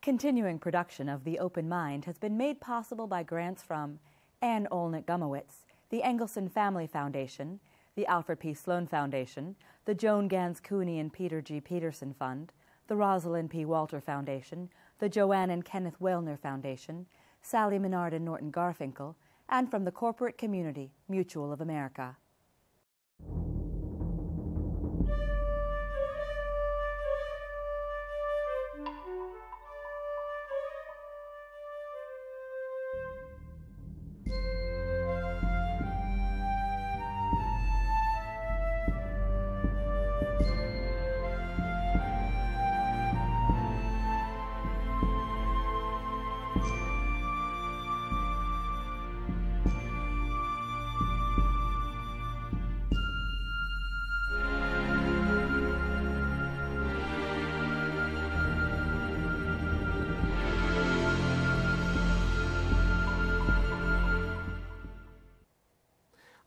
Continuing production of The Open Mind has been made possible by grants from Ann Olnick Gumowitz, the Engelson Family Foundation, the Alfred P. Sloan Foundation, the Joan Gans Cooney and Peter G. Peterson Fund, the Rosalind P. Walter Foundation, the Joanne and Kenneth Wellner Foundation, Sally Menard and Norton Garfinkel, and from the corporate community, Mutual of America.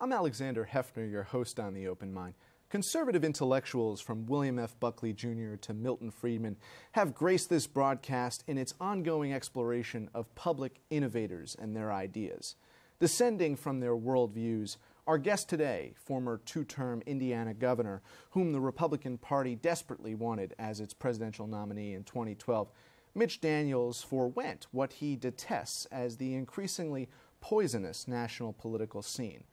I'm Alexander Hefner, your host on The Open Mind. Conservative intellectuals from William F. Buckley Jr. to Milton Friedman have graced this broadcast in its ongoing exploration of public innovators and their ideas. Descending from their worldviews, our guest today, former two-term Indiana governor, whom the Republican Party desperately wanted as its presidential nominee in 2012, Mitch Daniels forewent what he detests as the increasingly poisonous national political scene.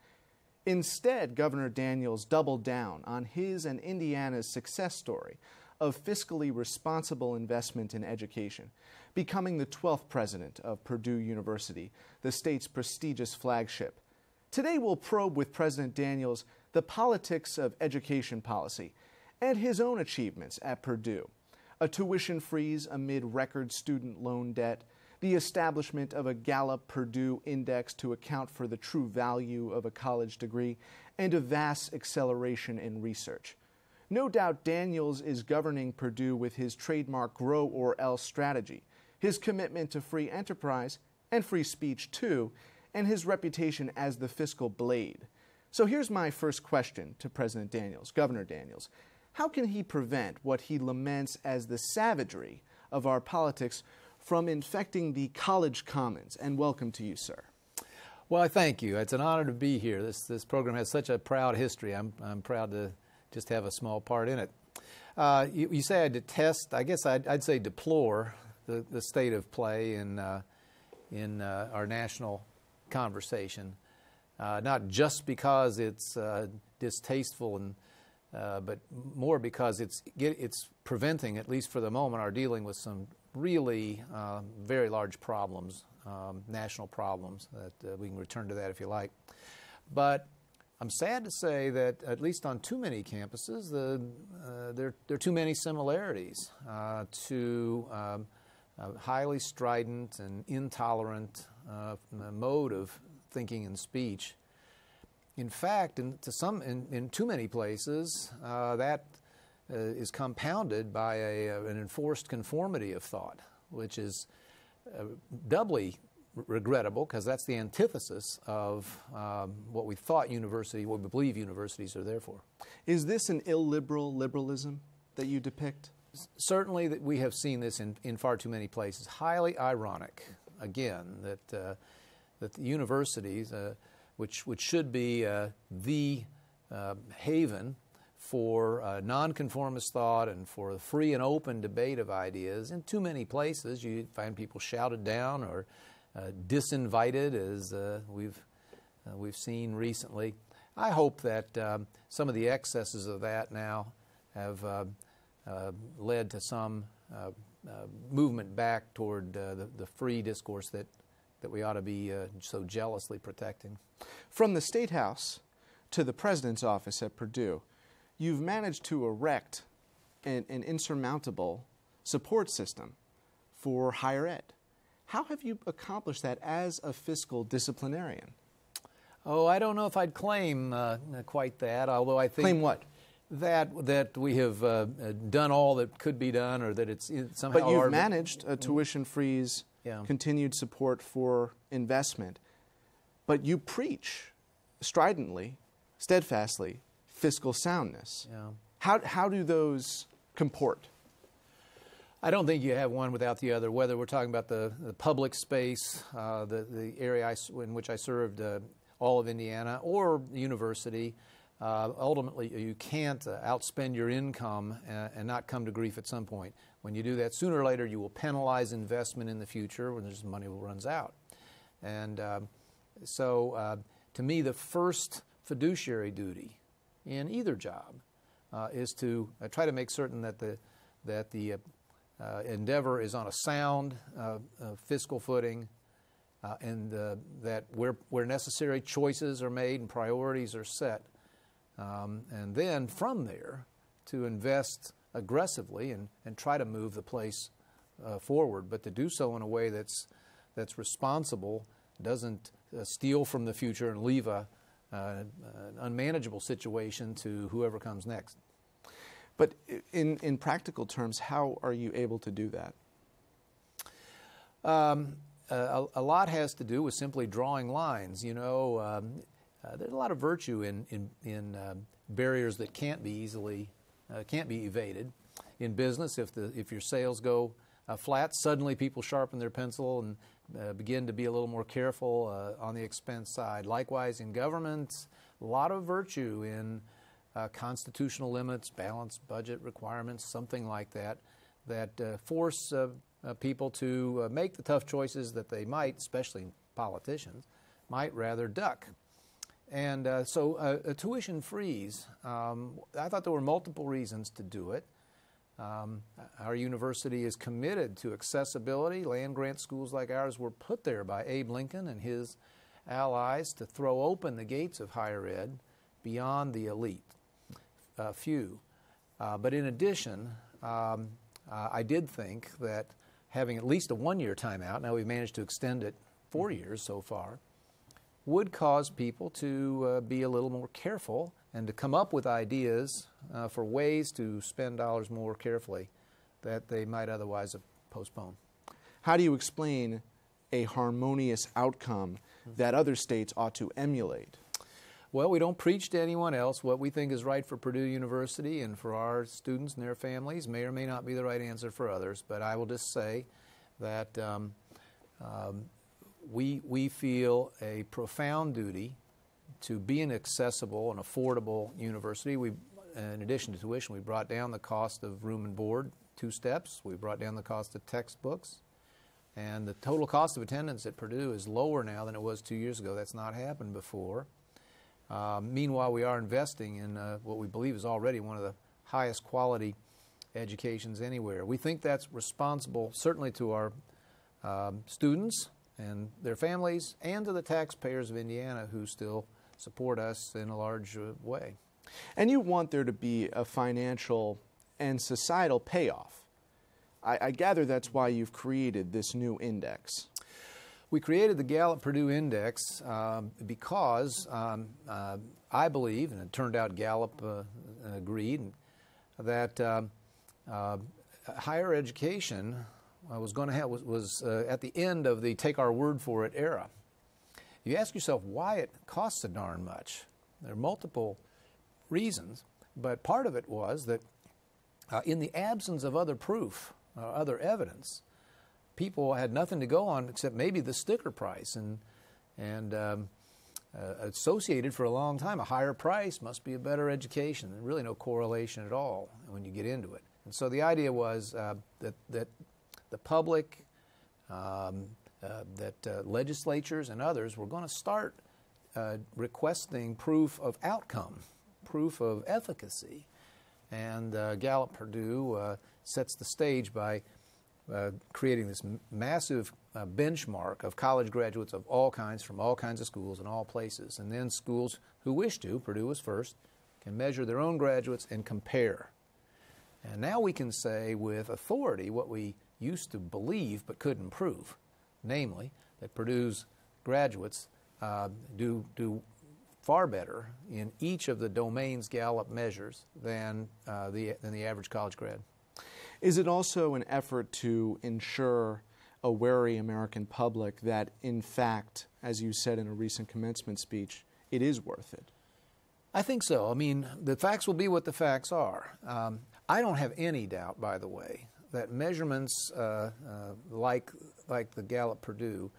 Instead, Governor Daniels doubled down on his and Indiana's success story of fiscally responsible investment in education, becoming the 12th president of Purdue University, the state's prestigious flagship. Today we'll probe with President Daniels the politics of education policy and his own achievements at Purdue: a tuition freeze amid record student loan debt, the establishment of a Gallup-Purdue index to account for the true value of a college degree, and a vast acceleration in research. No doubt Daniels is governing Purdue with his trademark grow or else strategy, his commitment to free enterprise and free speech too, and his reputation as the fiscal blade. So here's my first question to President Daniels, Governor Daniels. How can he prevent what he laments as the savagery of our politics from infecting the college commons? And welcome to you, sir. Well, I thank you. It's an honor to be here. This program has such a proud history. I'm proud to just have a small part in it. You say I detest, I guess I'd say deplore the state of play in our national conversation, not just because it's distasteful but more because it's preventing, at least for the moment, our dealing with some really very large problems, national problems, that we can return to that if you like. But I'm sad to say that, at least on too many campuses, there are too many similarities to a highly strident and intolerant mode of thinking and speech. In fact, in too many places, that is compounded by an enforced conformity of thought, which is doubly regrettable because that's the antithesis of what we believe universities are there for. Is this an illiberal liberalism that you depict? Certainly that we have seen this in far too many places. Highly ironic, again, that the universities, which should be the haven for nonconformist thought and for the free and open debate of ideas, in too many places you find people shouted down or disinvited, as we've seen recently. I hope that some of the excesses of that now have led to some movement back toward the free discourse that we ought to be so jealously protecting. From the State House to the President's office at Purdue, you've managed to erect an insurmountable support system for higher ed. How have you accomplished that as a fiscal disciplinarian? Oh, I don't know if I'd claim quite that, although I think... Claim what? That we have done all that could be done, or that it's somehow... But you've managed a tuition freeze, continued support for investment, but you preach stridently, steadfastly, fiscal soundness. Yeah. How do those comport? I don't think you have one without the other, whether we're talking about the public space, the area in which I served all of Indiana, or the university. Ultimately, you can't outspend your income and not come to grief at some point. When you do that, sooner or later, you will penalize investment in the future when there's money runs out. And so, to me, the first fiduciary duty in either job is to try to make certain that the endeavor is on a sound fiscal footing, and that where necessary, choices are made and priorities are set. And then from there, to invest aggressively and try to move the place forward, but to do so in a way that's responsible, doesn't steal from the future and leave an unmanageable situation to whoever comes next. But in practical terms, how are you able to do that? A lot has to do with simply drawing lines. You know, there's a lot of virtue in barriers that can't be evaded. In business, if your sales go flat, suddenly people sharpen their pencil and begin to be a little more careful on the expense side. Likewise, in government, a lot of virtue in constitutional limits, balanced budget requirements, something like that, that force people to make the tough choices that they might, especially politicians, might rather duck. And so a tuition freeze, I thought there were multiple reasons to do it. Our university is committed to accessibility. Land-grant schools like ours were put there by Abe Lincoln and his allies to throw open the gates of higher ed beyond the elite few. But in addition, I did think that having at least a one-year timeout, now we've managed to extend it 4 years so far, would cause people to be a little more careful and to come up with ideas for ways to spend dollars more carefully that they might otherwise have postponed. How do you explain a harmonious outcome that other states ought to emulate? Well, we don't preach to anyone else. What we think is right for Purdue University and for our students and their families may or may not be the right answer for others, but I will just say that we feel a profound duty to be an accessible and affordable university. In addition to tuition, we brought down the cost of room and board 2 steps. We brought down the cost of textbooks. And the total cost of attendance at Purdue is lower now than it was 2 years ago. That's not happened before. Meanwhile, we are investing in what we believe is already one of the highest quality educations anywhere. We think that's responsible certainly to our students and their families and to the taxpayers of Indiana who still support us in a large way. And you want there to be a financial and societal payoff. I gather that's why you've created this new index. We created the Gallup Purdue Index because I believe, and it turned out Gallup agreed, that higher education was going to have was at the end of the take our word for it era. You ask yourself why it costs so darn much. There are multiple reasons, but part of it was that in the absence of other proof, other evidence, people had nothing to go on except maybe the sticker price, and associated for a long time, a higher price must be a better education. There's really no correlation at all when you get into it. And so the idea was that the public, legislatures and others were going to start requesting proof of outcome, proof of efficacy. And Gallup Purdue sets the stage by creating this massive benchmark of college graduates of all kinds from all kinds of schools and all places. And then schools who wish to, Purdue was first, can measure their own graduates and compare. And now we can say with authority what we used to believe but couldn't prove, namely that Purdue's graduates do far better in each of the domains Gallup measures than the average college grad. Is it also an effort to ensure a wary American public that, in fact, as you said in a recent commencement speech, it is worth it? I think so. I mean, the facts will be what the facts are. I don't have any doubt, by the way, that measurements like the Gallup-Purdue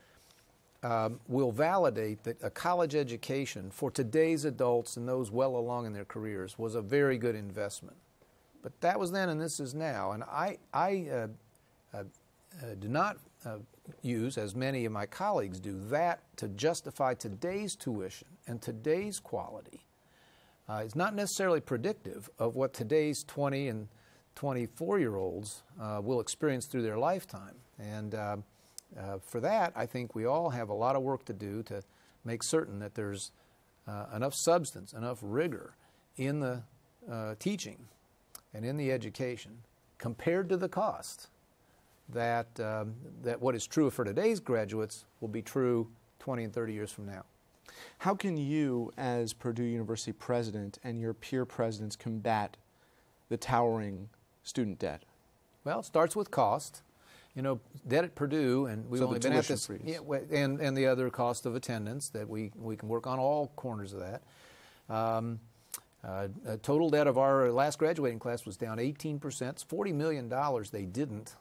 will validate that a college education for today's adults and those well along in their careers was a very good investment. But that was then and this is now. And I do not use, as many of my colleagues do, that to justify today's tuition and today's quality. It's not necessarily predictive of what today's 20 and 24-year-olds will experience through their lifetime. And for that, I think we all have a lot of work to do to make certain that there's enough substance, enough rigor in the teaching and in the education compared to the cost that what is true for today's graduates will be true 20 and 30 years from now. How can you, as Purdue University president, and your peer presidents combat the towering student debt? Well, it starts with cost. You know, debt at Purdue, and we've only been at this, and the other cost of attendance that we can work on all corners of that. Total debt of our last graduating class was down 18%. It's $40 million they didn't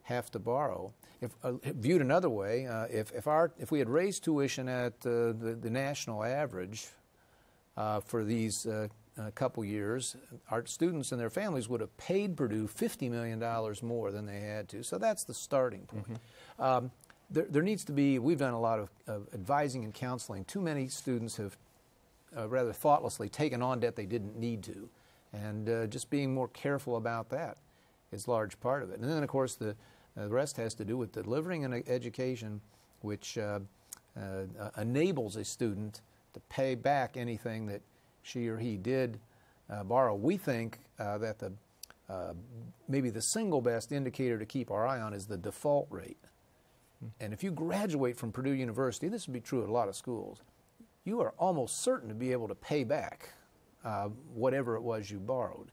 have to borrow. If viewed another way, if we had raised tuition at the national average for these couple years, our students and their families would have paid Purdue $50 million more than they had to. So that's the starting point. Mm-hmm. There needs to be, we've done a lot of advising and counseling. Too many students have rather thoughtlessly taken on debt they didn't need to. And just being more careful about that is a large part of it. And then, of course, the rest has to do with delivering an education which enables a student to pay back anything that she or he did borrow. We think that maybe the single best indicator to keep our eye on is the default rate. And if you graduate from Purdue University, this would be true at a lot of schools, you are almost certain to be able to pay back whatever it was you borrowed.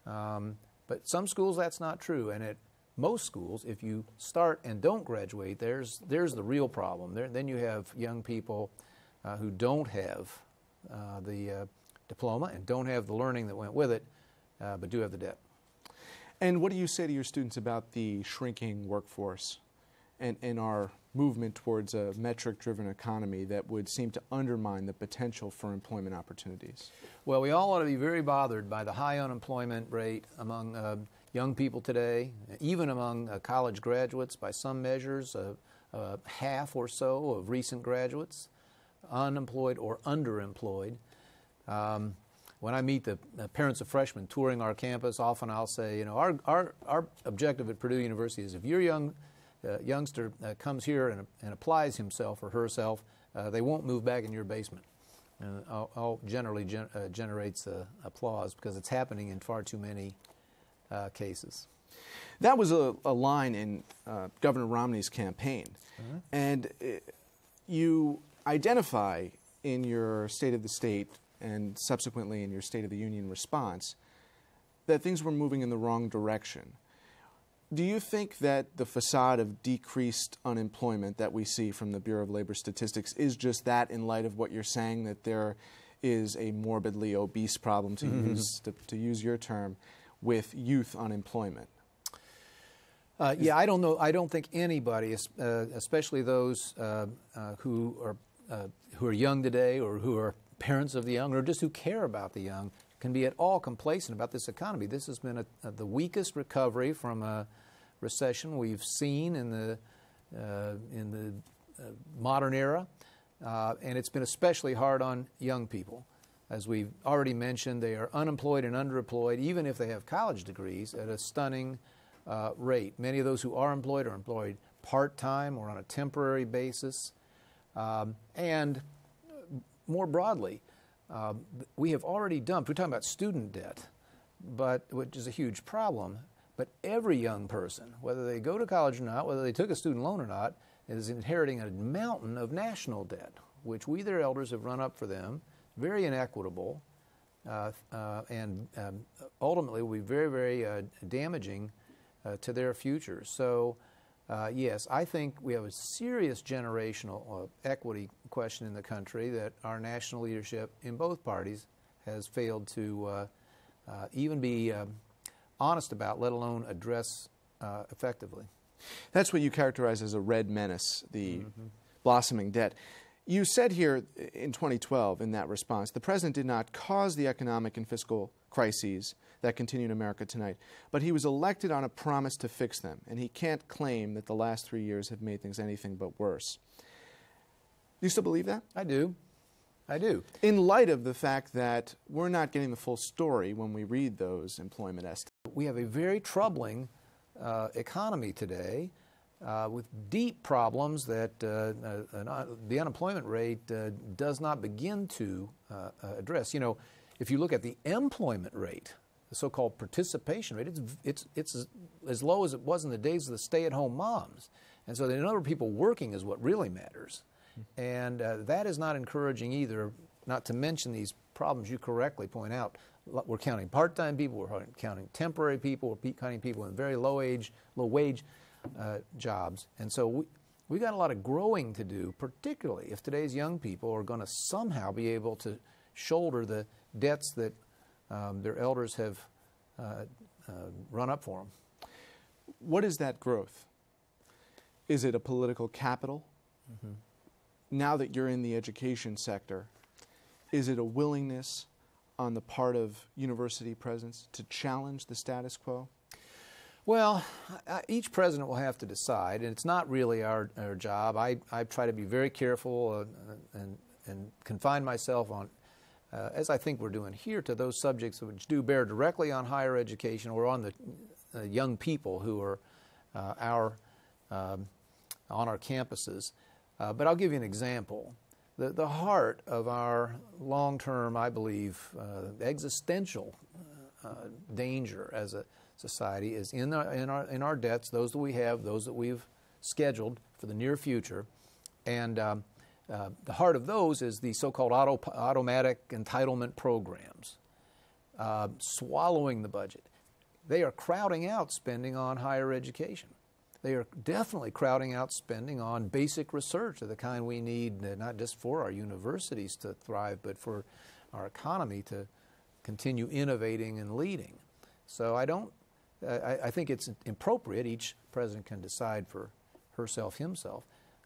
But some schools that's not true, and at most schools, if you start and don't graduate, there's the real problem. Then you have young people who don't have the diploma and don't have the learning that went with it, but do have the debt. And what do you say to your students about the shrinking workforce and our movement towards a metric-driven economy that would seem to undermine the potential for employment opportunities? Well, we all ought to be very bothered by the high unemployment rate among young people today, even among college graduates. By some measures, half or so of recent graduates, unemployed or underemployed. When I meet the parents of freshmen touring our campus, often I'll say, you know, our objective at Purdue University is if your youngster comes here and applies himself or herself, they won't move back in your basement. And all generally generates applause because it's happening in far too many cases. That was a line in Governor Romney's campaign. Mm-hmm. And you identify in your State of the State and subsequently in your State of the Union response that things were moving in the wrong direction. Do you think that the facade of decreased unemployment that we see from the Bureau of Labor Statistics is just that, in light of what you're saying, that there is a morbidly obese problem, to use your term, with youth unemployment? Yeah, I don't know. I don't think anybody, especially those who are young today or who are parents of the young or just who care about the young, can be at all complacent about this economy. This has been the weakest recovery from a recession we've seen in the modern era, and it's been especially hard on young people. As we've already mentioned, they are unemployed and underemployed, even if they have college degrees, at a stunning rate. Many of those who are employed part-time or on a temporary basis. And more broadly, we have already dumped, we're talking about student debt, which is a huge problem, but every young person, whether they go to college or not, whether they took a student loan or not, is inheriting a mountain of national debt, which we, their elders, have run up for them, very inequitable, and ultimately will be very, very damaging to their future. So, yes, I think we have a serious generational equity question in the country that our national leadership in both parties has failed to even be honest about, let alone address effectively. That's what you characterize as a red menace, the blossoming debt. You said here in 2012, in that response, the president did not cause the economic and fiscal crises that continue in America tonight, but he was elected on a promise to fix them, and he can't claim that the last 3 years have made things anything but worse. Do you still believe that? I do. I do. In light of the fact that we're not getting the full story when we read those employment estimates. We have a very troubling economy today with deep problems that the unemployment rate does not begin to address. You know, if you look at the employment rate, the so-called participation rate, it's as low as it was in the days of the stay-at-home moms. And so the number of people working is what really matters. And that is not encouraging either, not to mention these problems you correctly point out. We're counting part-time people, we're counting temporary people, we're counting people in very low-wage jobs. And so we got a lot of growing to do, particularly if today's young people are going to somehow be able to shoulder the debts that their elders have run up for them. What is that growth? Is it a political capital? Now that you're in the education sector, is it a willingness on the part of university presidents to challenge the status quo? Well, each president will have to decide, and it's not really our job. I try to be very careful and confine myself on, as I think we're doing here, to those subjects which do bear directly on higher education or on the young people who are on our campuses. But I'll give you an example. The heart of our long-term, I believe, existential danger as a society is in our debts, those that we have, those that we've scheduled for the near future. And the heart of those is the so-called automatic entitlement programs, swallowing the budget. They are crowding out spending on higher education. They are definitely crowding out spending on basic research of the kind we need, not just for our universities to thrive, but for our economy to continue innovating and leading. So I think it's appropriate, each president can decide for herself, himself,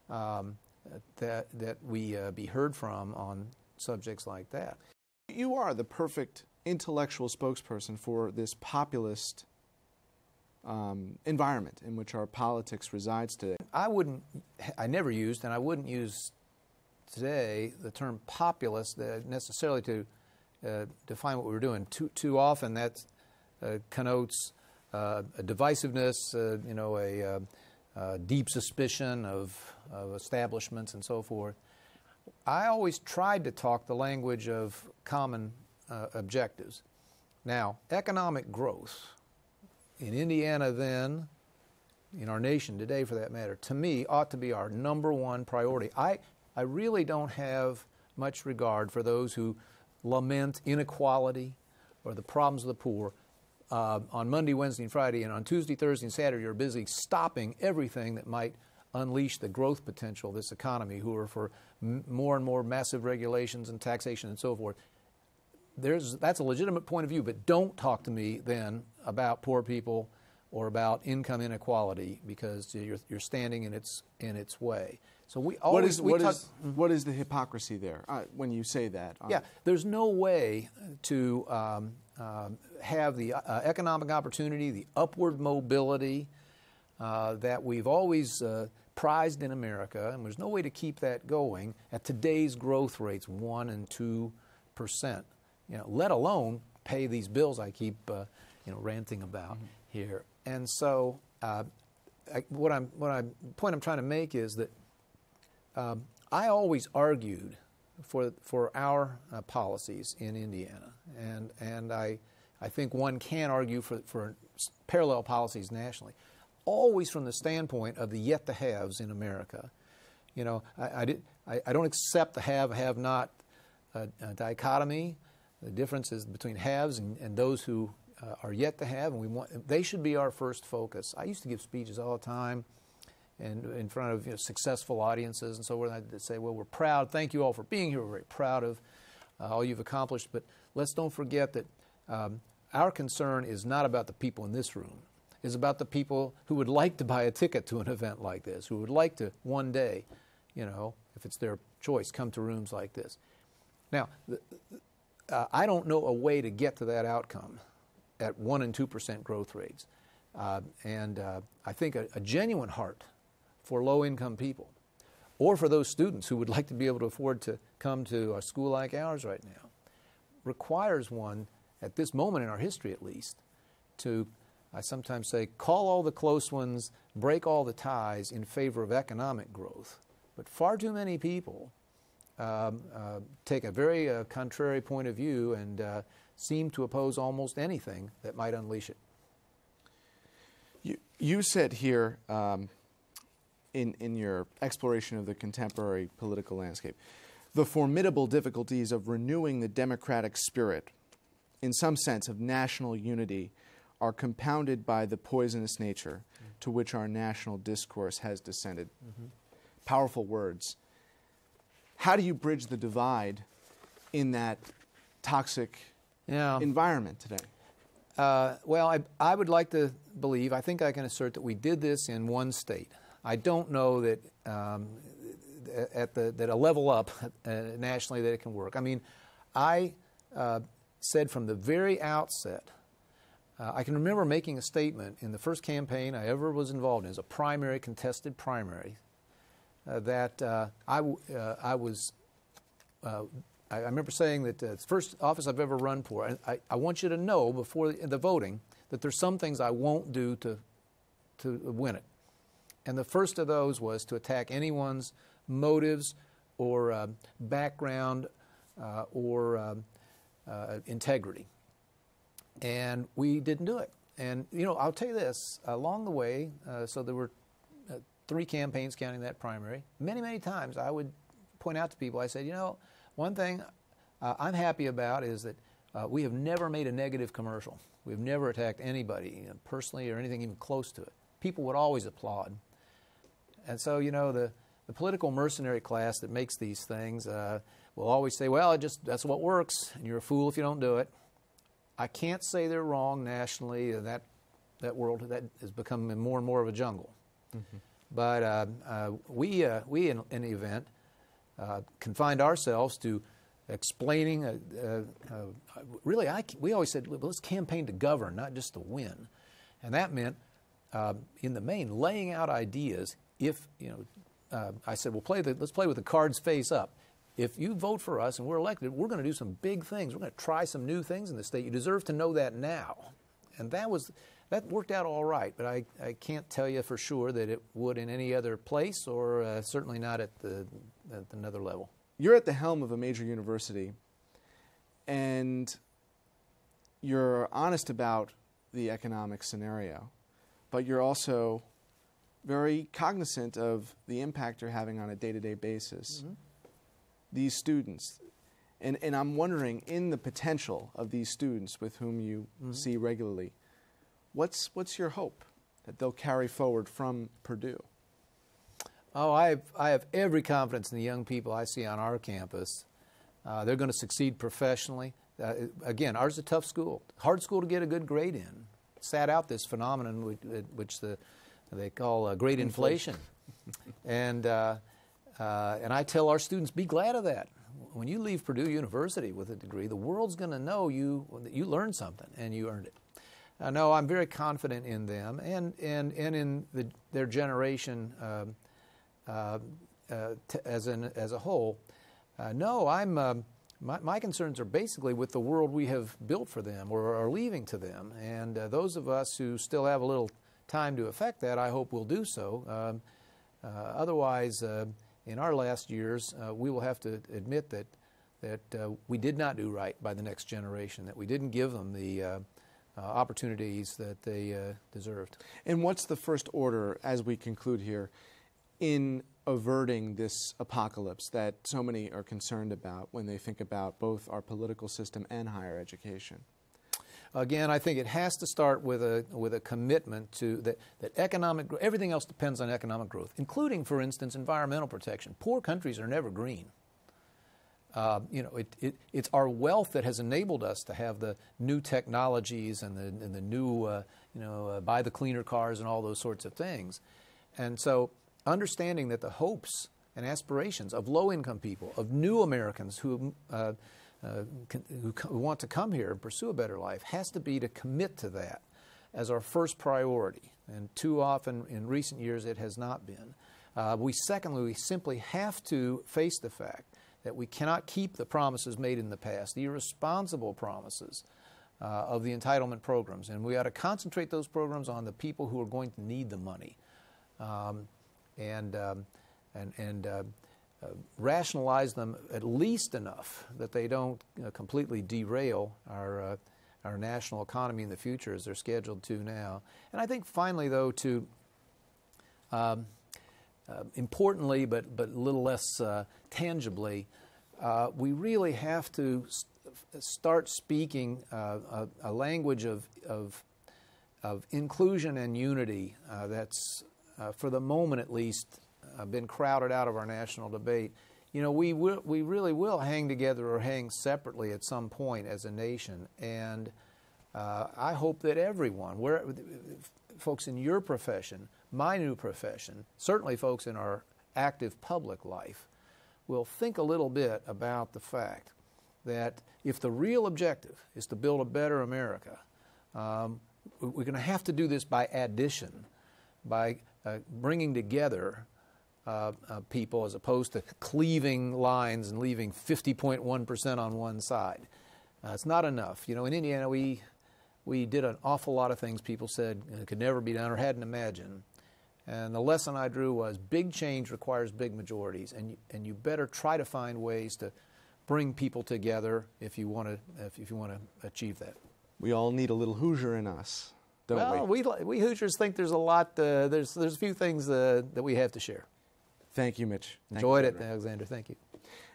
that we be heard from on subjects like that. You are the perfect intellectual spokesperson for this populist environment in which our politics resides today. I never used, and I wouldn't use today, the term populist necessarily to define what we were doing. Too often that connotes a divisiveness, a deep suspicion of establishments and so forth. I always tried to talk the language of common objectives. Now, economic growth in Indiana then, in our nation today for that matter, to me ought to be our number one priority. I really don't have much regard for those who lament inequality or the problems of the poor. On Monday, Wednesday, and Friday, and on Tuesday, Thursday, and Saturday, you're busy stopping everything that might unleash the growth potential of this economy, who are for more and more massive regulations and taxation and so forth. That's a legitimate point of view, but don't talk to me then about poor people or about income inequality, because you're standing in its way. So we always what is the hypocrisy there when you say that? Yeah, there's no way to have the economic opportunity, the upward mobility that we've always prized in America, and there's no way to keep that going at today's growth rates, 1% and 2%. Let alone pay these bills I keep ranting about here. And so, point I'm trying to make is that I always argued for our policies in Indiana, and I think one can argue for parallel policies nationally, always from the standpoint of the yet-to-haves in America. I don't accept the have-not dichotomy. The difference is between haves and those who are yet to have, and they should be our first focus. I used to give speeches all the time, and in front of successful audiences and so forth. I'd say, well, we're proud. Thank you all for being here. We're very proud of all you've accomplished. But let's don't forget that our concern is not about the people in this room. is about the people who would like to buy a ticket to an event like this, who would like to one day, if it's their choice, come to rooms like this. Now, I don't know a way to get to that outcome at 1% and 2% growth rates. And I think a genuine heart for low-income people, or for those students who would like to be able to afford to come to a school like ours right now, requires one, at this moment in our history at least, to, I sometimes say, call all the close ones, break all the ties in favor of economic growth. But far too many people take a very contrary point of view and seem to oppose almost anything that might unleash it. You said here in your exploration of the contemporary political landscape, the formidable difficulties of renewing the democratic spirit, in some sense of national unity, are compounded by the poisonous nature to which our national discourse has descended. Powerful words. How do you bridge the divide in that toxic environment today? Well, I would like to believe, I think I can assert that we did this in one state. I don't know that that a level up nationally that it can work. I mean, I said from the very outset, I can remember making a statement in the first campaign I ever was involved in, as a primary, contested primary, that I remember saying that the first office I've ever run for, I want you to know before the voting that there's some things I won't do to win it. And the first of those was to attack anyone's motives or background or integrity. And we didn't do it. And, I'll tell you this, along the way, so there were 3 campaigns counting that primary. Many, many times I would point out to people, I said, one thing I'm happy about is that we have never made a negative commercial. We've never attacked anybody personally or anything even close to it. People would always applaud. And so, the political mercenary class that makes these things will always say, well, that's what works, and you're a fool if you don't do it. I can't say they're wrong nationally. That world that has become more and more of a jungle. Mm-hmm. But we in the event confined ourselves to explaining. We always said, well, let's campaign to govern, not just to win, and that meant, in the main, laying out ideas. If I said, let's play with the cards face up. If you vote for us and we're elected, we're going to do some big things. We're going to try some new things in the state. You deserve to know that now. And that worked out all right, but I can't tell you for sure that it would in any other place, or certainly not at another level. You're at the helm of a major university, and you're honest about the economic scenario, but you're also very cognizant of the impact you're having on a day-to-day basis. Mm-hmm. These students, and I'm wondering, in the potential of these students with whom you see regularly, what's your hope that they'll carry forward from Purdue? Oh, I have every confidence in the young people I see on our campus. They're going to succeed professionally. Again, ours is a tough school, hard school to get a good grade in. Sat out this phenomenon which they call great inflation, and I tell our students, be glad of that. When you leave Purdue University with a degree, the world's going to know that you learned something and you earned it. No, I'm very confident in them and in their generation as a whole. No, my concerns are basically with the world we have built for them or are leaving to them. And those of us who still have a little time to affect that, I hope will do so. Otherwise, in our last years, we will have to admit that we did not do right by the next generation, that we didn't give them the opportunities that they deserved. And what's the first order, as we conclude here, in averting this apocalypse that so many are concerned about when they think about both our political system and higher education? Again, I think it has to start with a commitment to that economic growth. Everything else depends on economic growth, including, for instance, environmental protection. Poor countries are never green. It's our wealth that has enabled us to have the new technologies and the new, buy the cleaner cars and all those sorts of things. And so understanding that the hopes and aspirations of low-income people, of new Americans who want to come here and pursue a better life, has to be to commit to that as our first priority. And too often in recent years it has not been. We simply have to face the fact that we cannot keep the promises made in the past, the irresponsible promises of the entitlement programs. And we ought to concentrate those programs on the people who are going to need the money. And rationalize them at least enough that they don't completely derail our national economy in the future as they're scheduled to now. And I think finally, though, to importantly but a little less tangibly, we really have to start speaking a language of inclusion and unity that's, for the moment at least, been crowded out of our national debate. We really will hang together or hang separately at some point as a nation, and I hope that everyone, folks in your profession, my new profession, certainly folks in our active public life, will think a little bit about the fact that if the real objective is to build a better America, we're going to have to do this by addition, by bringing together people as opposed to cleaving lines and leaving 50.1% on one side. It's not enough. In Indiana, we did an awful lot of things people said could never be done or hadn't imagined. And the lesson I drew was big change requires big majorities, and you better try to find ways to bring people together if you want to achieve that. We all need a little Hoosier in us, don't we? Well, we Hoosiers think there's a lot. There's a few things that we have to share. Thank you, Mitch. Enjoyed it, Alexander. Thank you.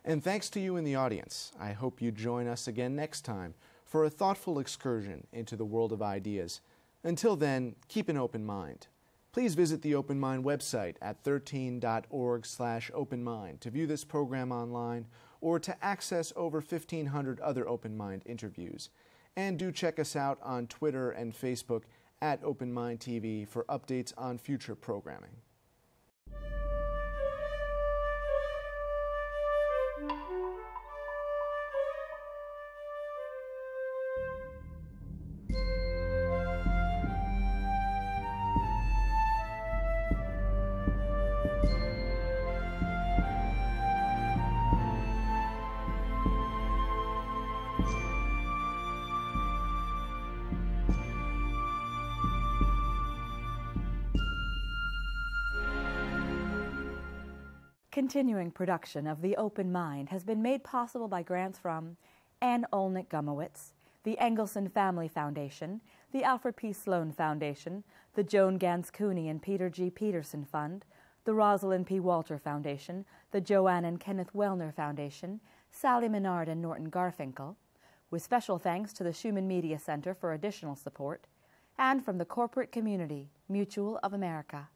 And thanks to you in the audience. I hope you join us again next time for a thoughtful excursion into the world of ideas. Until then, keep an open mind. Please visit the Open Mind website at 13.org/openmind to view this program online or to access over 1,500 other Open Mind interviews. And do check us out on Twitter and Facebook at Open Mind TV for updates on future programming. Continuing production of The Open Mind has been made possible by grants from Anne Olnick Gumowitz, the Engelson Family Foundation, the Alfred P. Sloan Foundation, the Joan Gans Cooney and Peter G. Peterson Fund, the Rosalind P. Walter Foundation, the Joanne and Kenneth Wellner Foundation, Sally Menard and Norton Garfinkel, with special thanks to the Schumann Media Center for additional support, and from the corporate community, Mutual of America.